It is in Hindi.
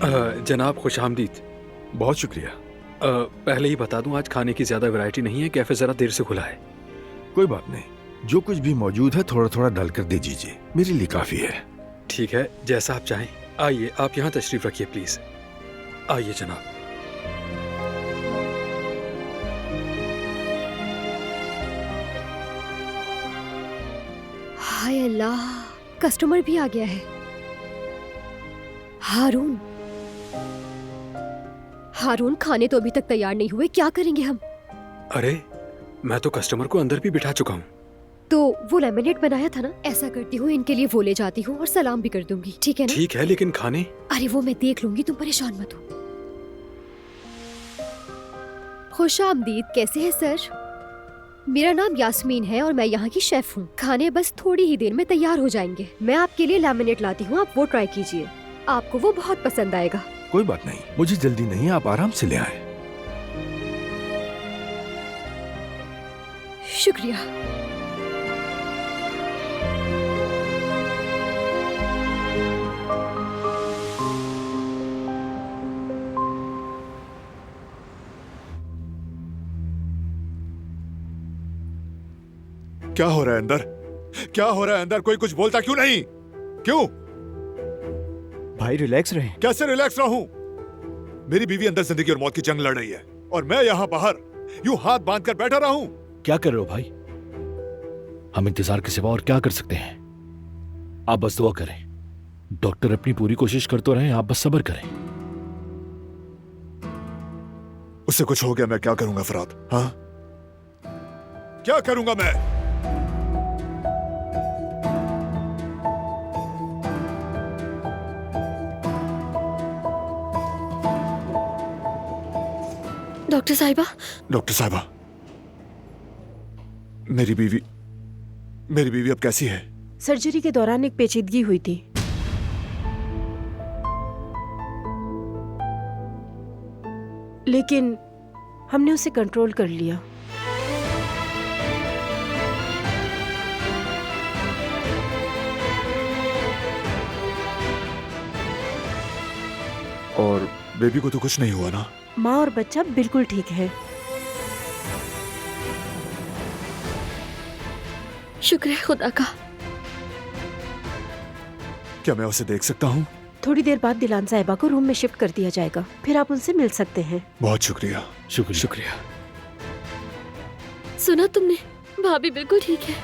जनाब खुशामदीद। बहुत शुक्रिया। पहले ही बता दूं, आज खाने की ज्यादा वैरायटी नहीं है, कैफे जरा देर से खुला है। कोई बात नहीं, जो कुछ भी मौजूद है थोड़ा थोड़ा डालकर दे दीजिए, मेरे लिए काफी है। ठीक है, जैसा आप चाहें। आइए, आप यहाँ तशरीफ रखिए प्लीज। आइए जनाब। हाय अल्लाह, कस्टमर भी आ गया है। हारून, हारून खाने तो अभी तक तैयार नहीं हुए, क्या करेंगे हम? अरे, मैं तो कस्टमर को अंदर भी बिठा चुका हूँ। तो वो लेमनेड बनाया था ना, ऐसा करती हूँ इनके लिए वो ले जाती हूँ और सलाम भी कर दूंगी, ठीक है ना? ठीक है, लेकिन खाने? अरे वो मैं देख लूंगी, तुम परेशान मत हो। खुशामदीद, कैसे हैं सर? मेरा नाम यास्मीन है और मैं यहाँ की शेफ हूँ। खाने बस थोड़ी ही देर में तैयार हो जाएंगे। मैं आपके लिए लेमनेड लाती हूँ, आप वो ट्राई कीजिए, आपको वो बहुत पसंद आएगा। कोई बात नहीं, मुझे जल्दी नहीं, आप आराम से ले आए। शुक्रिया। क्या हो रहा है अंदर? क्या हो रहा है अंदर? कोई कुछ बोलता क्यों नहीं? क्यों? भाई रिलैक्स रहे। कैसे रिलैक्स रहूं? मेरी बीवी अंदर जिंदगी और मौत की जंग लड़ रही है और मैं यहाँ बाहर यूं हाथ बांध कर बैठा रहूं। क्या कर रहे हो भाई? हम इंतजार के सिवा और क्या कर सकते हैं? आप बस दुआ करें, डॉक्टर अपनी पूरी कोशिश कर तो रहे हैं, आप बस सब्र करें। उससे कुछ हो गया मैं क्या करूंगा फराद? हाँ, क्या करूंगा मैं? डॉक्टर साहिबा। डॉक्टर साहिबा, मेरी बीवी अब कैसी है? सर्जरी के दौरान एक पेचीदगी हुई थी। लेकिन हमने उसे कंट्रोल कर लिया। और बेबी को तो कुछ नहीं हुआ ना? माँ और बच्चा बिल्कुल ठीक है। शुक्र है खुदा का। क्या मैं उसे देख सकता हूँ? थोड़ी देर बाद दिलान साहिबा को रूम में शिफ्ट कर दिया जाएगा, फिर आप उनसे मिल सकते हैं। बहुत शुक्रिया। शुक्रिया। शुक्रिया। सुना तुमने, भाभी बिल्कुल ठीक है।